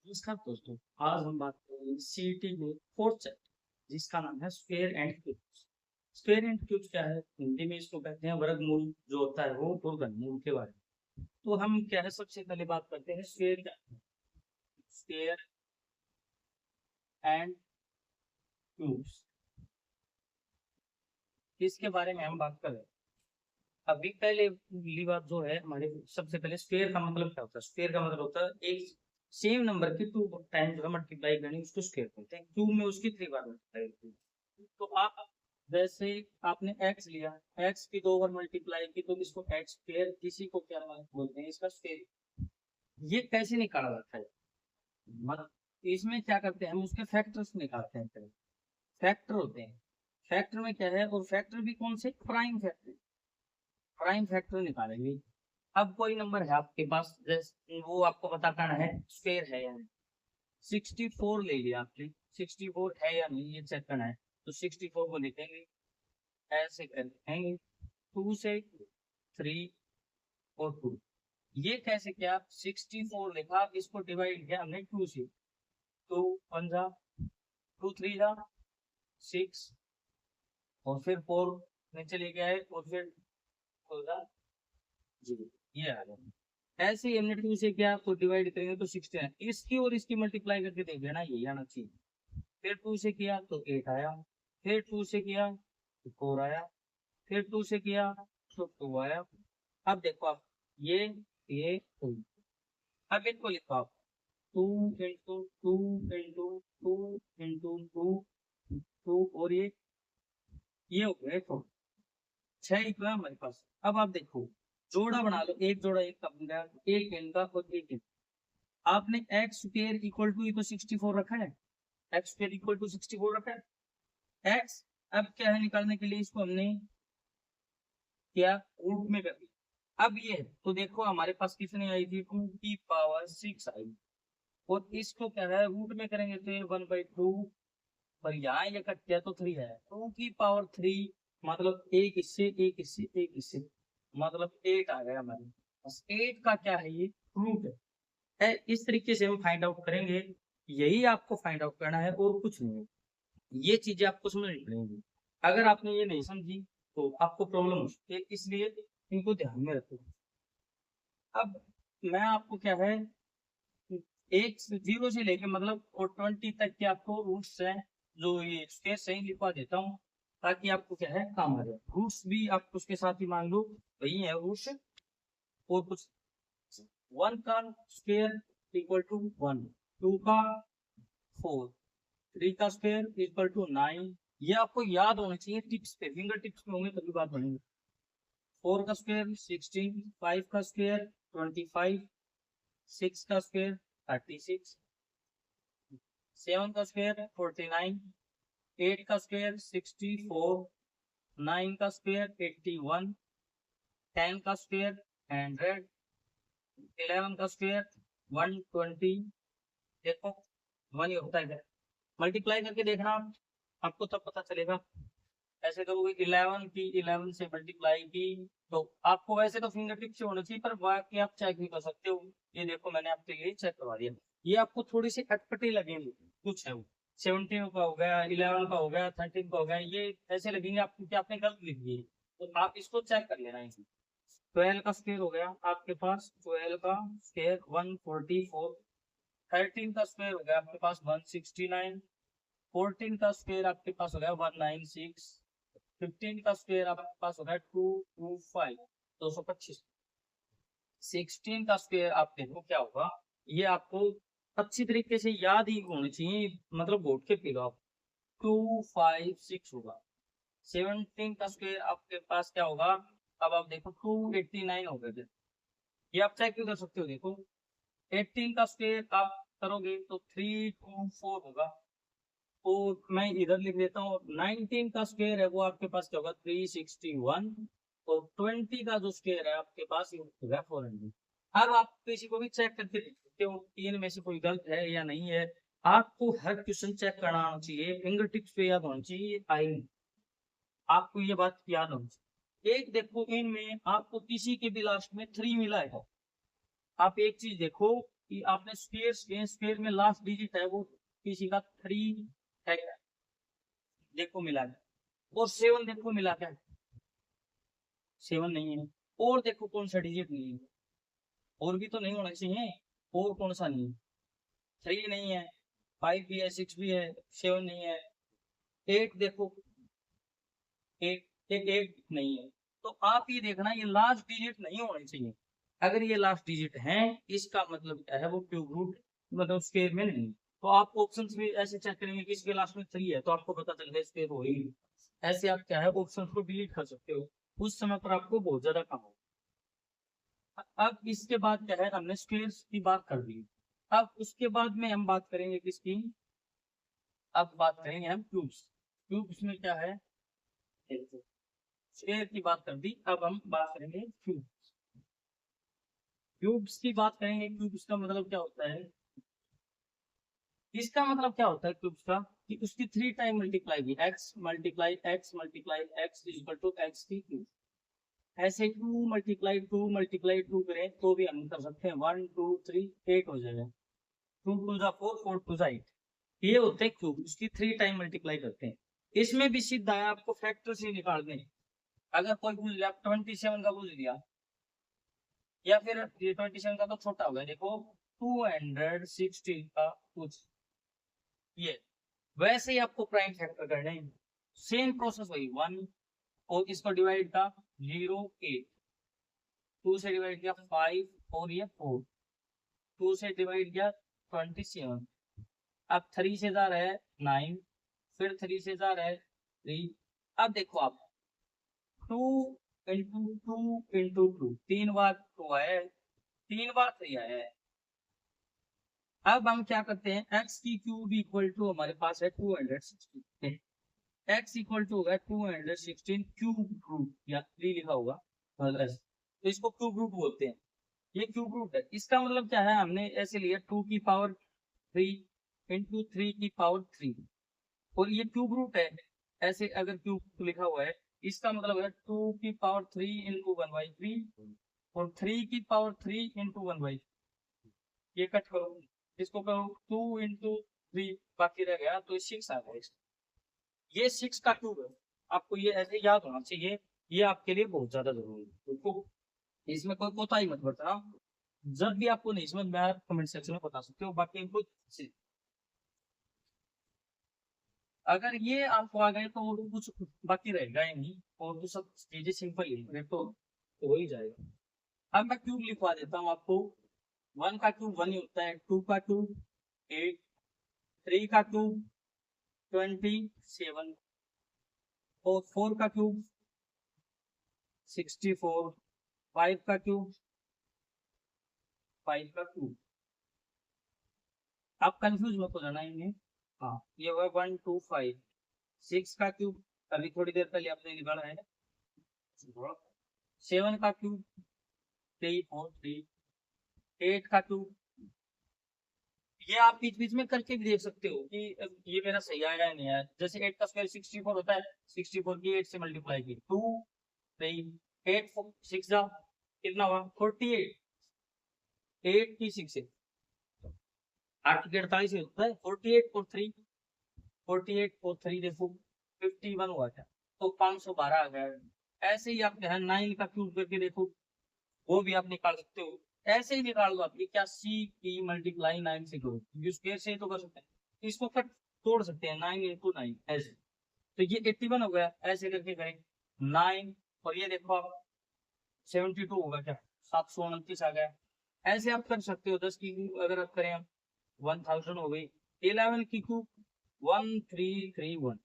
नमस्कार दोस्तों। आज हम बात करेंगे सीईटी में फोर्थ चैप्टर जिसका नाम है square and cubes. Square and cubes क्या है? हिंदी में इसको कहते हैं वर्गमूल, जो होता है वो और घनमूल के बारे में। तो हम क्या है, सबसे पहले बात करते हैं स्क्वायर क्या है। स्क्वायर एंड क्यूब्स, इसके बारे में हम बात कर रहे हैं। अभी पहली बात जो है हमारे, सबसे पहले स्क्वायर का मतलब क्या होता है। स्क्वायर का मतलब होता है एक सेम नंबर की टू टाइम जो है मल्टीप्लाई करनी, उसको स्क्वायर बोलते हैं। क्यूब में उसकी 3 बार मल्टीप्लाई होती है। तो आप जैसे आपने x लिया, x की 2 बार मल्टीप्लाई की तो इसको x स्क्वायर, इसी को क्या बोलते हैं, इसका स्क्वायर। ये कैसे निकाला जाता है? मत इसमें क्या करते हैं, हम उसके फैक्टर्स निकालते हैं। फैक्टर होते हैं, फैक्टर में क्या है, और फैक्टर भी कौन से, प्राइम फैक्टर। प्राइम फैक्टर निकालेंगे। अब कोई नंबर है आपके पास, जैसे वो आपको पता करना है स्क्वायर है या नहीं। 64 ले लिया आपने, 64 है या नहीं ये चेक करना है। तो 64 को लिखेंगे, ऐसे करेंगे 2 से 3 और 2। ये कैसे किया, 64 लिखा, इसको डिवाइड किया हमने 2 से। तो 1 जा 2, 3 जा 6, और फिर 4 नीचे लेके आए, और फिर 4 जा 0। ये आ गया। ऐसे ही हमने 2 से क्या को डिवाइड करेंगे तो 69, इसकी और इसकी मल्टीप्लाई करके देख लेना, यही आना चाहिए। फिर 2 से किया तो 8 आया, फिर 2 से किया तो 4 आया, फिर 2 से किया तो 2 आया। अब देखो आप, ये 2, अब इनको लिखो आप, 2 इंटू 2 इंटू 2 इंटू 2 2, और ये हो गया तो 6 इतना हमारे पास। अब आप देखो, जोड़ा बना लो, एक जोड़ा एक का बन गया, एक इनका और एक इनका। आपने एक्स स्क्वायर इक्वल टू, ये तो 64 रखा है, एक्स स्क्वायर इक्वल टू 64 रखा है। एक्स अब क्या है, निकालने के लिए इसको हमने क्या रूट में कर दिया। अब ये तो देखो हमारे पास कितनी आई थी, 2 की पावर 6 आई, और इसको क्या है रूट में करेंगे तो 1/2, पर यहाँ ये कट गया तो 3 है। 2 की पावर 3 मतलब एक इससे एक इससे एक इससे, मतलब 8 आ गया हमारे पास। 8 का क्या है, ये रूट है। इस तरीके से हम फाइंड आउट करेंगे। यही आपको फाइंड आउट करना है और कुछ नहीं है। ये चीजें आपको समझनी पड़ेंगी। अगर आपने ये नहीं समझी तो आपको प्रॉब्लम हो सकती है, इसलिए इनको ध्यान में रखो। अब मैं आपको क्या है, एक 0 से लेके मतलब और 20 तक के आपको रूट्स हैं, जो ये स्केच सही लिखवा देता हूँ, ताकि आपको क्या है काम आ जाए। रूट्स भी आप उसके साथ ही मान लो, वही है रूट्स। और कुछ, 1 का स्क्वायर इक्वल टू 1, 2 का 4, 3 का स्क्वायर इक्वल टू 9। ये आपको याद होना चाहिए, टिप्स पे, फिंगर टिप्स पे होंगे तभी बात बनेगी। 4 का स्क्वायर 16, 5 का स्क्वायर 25, 6 का स्क्वायर 36, 7 का स्क्वायर 49, 8 का स्क्वायर 64, 9 का स्क्वायर 81, 10 का स्क्वायर 100, 11 का स्क्वायर 120। देखो 1 ही होता है, मल्टीप्लाई करके देखना आपको तब पता चलेगा। ऐसे करोगे 11 की 11 से मल्टीप्लाई की, तो आपको वैसे तो फिंगर टिप से होना चाहिए, पर बाकी आप चेक भी कर सकते हो। ये देखो मैंने आपके लिए चेक करवा दिया। ये आपको थोड़ी सी अटपटी लगेंगे, कुछ है वो 17 का हो गया, 11 का हो गया, 13 का हो गया, ये ऐसे लगेंगे आपको कि आपने गलत लिख दिए। तो आप इसको चेक कर लेना। 12 का स्क्वायर हो गया आपके पास, 12 का स्क्वायर 144, 13 का स्क्वायर हो गया आपके पास 169, 14 का स्क्वायर आपके पास हो गया 196, 15 का स्क्वायर आपके पास हो गया 225, 225। 16 का स्क्वायर आप देखो क्या होगा, ये आपको अच्छी तरीके से याद ही होनी चाहिए, मतलब बोर्ड के पी लो आप। 256 होगा। 17 का स्क्वायर आपके पास क्या होगा, अब आप देखो 289 हो गए। ये आप चेक भी कर सकते हो, देखो 18 का स्क्वायर आप करोगे तो 324 होगा। तो मैं इधर लिख देता हूँ, 19 का स्क्वायर है वो आपके पास क्या होगा 361, और 20 का जो स्क्वायर है आपके पास ये होगा 400। अब आप किसी को भी चेक करके देख सकते हो, तीन में से कोई गलत है या नहीं है। आपको हर क्वेश्चन चेक करना आना चाहिए, फिंगर टिप्स पे याद होना चाहिए, आई आपको ये बात याद होनी चाहिए। एक देखो इनमें आपको किसी के भी लास्ट में 3 मिला है। आप एक चीज देखो, कि आपने स्क्वायर में लास्ट डिजिट है वो किसी का 3 है क्या, देखो मिला के, और 7 देखो मिला के 7 नहीं है, और देखो कौन सा डिजिट नहीं है, और भी तो नहीं होना चाहिए, और कौन सा नहीं है, 3 नहीं है, 5 भी है, 6 भी है, 7 नहीं है, 8 देखो, 8 नहीं है। तो आप ये देखना ये लास्ट डिजिट नहीं होने चाहिए, अगर ये लास्ट डिजिट है इसका मतलब क्या है, वो क्यूब रूट मतलब स्क्वायर में नहीं। तो आप ऑप्शंस भी ऐसे चेक करेंगे कि इसके लास्ट में 3 है तो आपको पता चल गया स्क्वायर हो ही, ऐसे आप क्या है ऑप्शंस को डिलीट कर सकते हो, उस समय पर आपको बहुत ज्यादा काम हो। अब इसके बाद क्या है, हमने स्क्वायर्स की बात कर दी, अब उसके बाद में हम बात करेंगे किसकी, अब बात करेंगे हम क्यूब्स। क्यूब्स में क्या है, स्क्वायर की बात कर दी, अब हम बात करेंगे क्यूब्स। क्यूब्स की बात करेंगे, क्यूब्स का मतलब क्या होता है, इसका मतलब क्या होता है क्यूब्स का, कि उसकी 3 टाइम मल्टीप्लाई की x multiply x is equal to x की क्यूब, ऐसे 2 मल्टीप्लाई 2 करें तो भी हम कर सकते हैं, 1 2 3 8 हो जाएगा, 2 2 जा 4 4 2 जा 8, ये होते हैं क्यूब, उसकी 3 टाइम मल्टीप्लाई करते हैं। इसमें भी सीधा है, आपको फैक्टर से निकालने हैं। अगर कोई पूछ लिया 27 का पूछ लिया, या फिर ये 27 का तो छोटा हो गया, देखो 216 का कुछ, ये वैसे ही आपको प्राइम फैक्टर करने हैं, सेम प्रोसेस वही 1, और इसको डिवाइड का 0 8, 2 से डिवाइड किया 5 और ये 4, 2 से डिवाइड किया 27, अब 3 से जा रहा है 9, फिर 3 से जा रहा है 3, अब देखो आप 2 इंटू 2 इंटू 2, 3 बार 2 आया है, 3 बार 3 आया है। अब हम क्या करते हैं, x की क्यूब इक्वल टू हमारे पास है 216, x इक्वल टू होगा 216 क्यूब रूट, या 3 लिखा होगा तो इसको क्यूब रूट बोलते हैं, ये क्यूब रूट है। इसका मतलब क्या है, हमने ऐसे लिया 2 की पावर 3 इंटू 3 की पावर 3, और ये क्यूब रूट है, ऐसे अगर क्यूब लिखा हुआ है इसका मतलब है 2 की पावर 3 इंटू 1/3 और 3 की पावर 3 इंटू 1/3, ये कट करो, इसको करो 2 इंटू 3, बाकी रह गया तो 6 आ गया, ये 6 का क्यूब है, आपको ये ऐसे याद होना चाहिए, ये आपके लिए बहुत ज्यादा जरूरी है, तो इसमें कोई कोताही मत बरतना, जब भी आपको नहीं समझ में आया कमेंट सेक्शन में बता सकते हो, बाकी इनको अगर ये आपको आ गए तो और कुछ बाकी रहेगा ही नहीं, और तो सब चीजें सिंपल ही है, तो हो ही जाएगा। अब मैं क्यूब लिखवा देता हूँ आपको, 1 का क्यूब 1 ही होता है, 2 का क्यूब 8, 3 का क्यूब 27, और 4 का क्यूब 64, 5 का क्यूब 5 का क्यूब, आप कंफ्यूज मत हो जाना इनमें, हाँ ये हुआ 1 2 5, 6 का क्यूब अभी थोड़ी देर पहले आपने निकाला है, 7 का क्यूब 3 4 3, 8 का क्यूब, ये आप बीच बीच में करके भी देख सकते हो कि ये मेरा सही आया या नहीं आया, जैसे 8 का स्क्वायर 64 होता है, 64 की 8 से मल्टीप्लाई की 2 3 8 4 6 जा कितना हुआ 48, 8 की 6 से 8 की 48 होता है, 48 और 3 48 और 3 देखो 51 हुआ क्या, तो 512 आ गया। ऐसे ही आप 9 का क्यूब करके देखो, वो भी आप निकाल सकते हो, ऐसे ही निकाल दो आप, ये क्या सी की मल्टीप्लाई 9 से करो, स्क्वायर से तो कर सकते हैं, इसको कट तोड़ सकते हैं 9 इंटू 9 ऐसे, तो ये 81 हो गया, ऐसे करके करें 9, और ये देखो आप 72 होगा क्या, 729 आ गया, ऐसे आप कर सकते हो। 10 की क्यूब अगर आप करें 1000 हो गई, 11 की क्यूब 1331,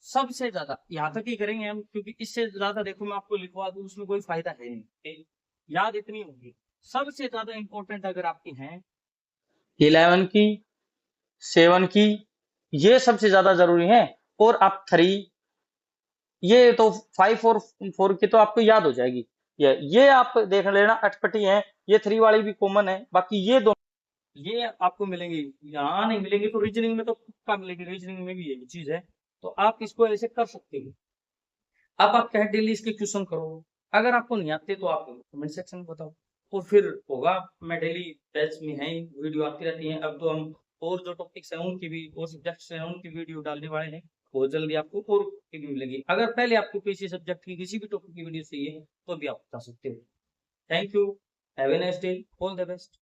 सबसे ज्यादा यहाँ तक ही करेंगे हम, क्योंकि इससे ज्यादा देखो मैं आपको लिखवा दूं उसमें कोई फायदा है नहीं, याद इतनी होगी। सबसे ज्यादा इंपॉर्टेंट अगर आपकी हैं 11 की 7 की, ये सबसे ज्यादा जरूरी है, और आप 3, ये तो 5 और 4 की तो आपको याद हो जाएगी, ये आप देख लेना अटपटी है, ये 3 वाली भी कॉमन है, बाकी ये दो ये आपको मिलेंगी, यहाँ नहीं मिलेंगी तो रीजनिंग में तो पक्का मिलेगी, रीजनिंग में भी यही चीज है, तो आप इसको ऐसे कर सकते हो। अब आप क्या डेली इसके क्वेश्चन करो, अगर आपको नहीं आते तो आप कमेंट सेक्शन में बताओ। और फिर होगा। मैं डेली बैच में है, वीडियो आती रहती है। अब तो हम और जो टॉपिक्स हैं उनकी भी, और सब्जेक्ट्स हैं उनकी वीडियो डालने वाले हैं। बहुत जल्दी आपको और भी मिलेगी। अगर पहले आपको किसी सब्जेक्ट की, किसी भी टॉपिक की वीडियो चाहिए तो भी आप बता सकते हो। Thank you, have a nice day, all the best.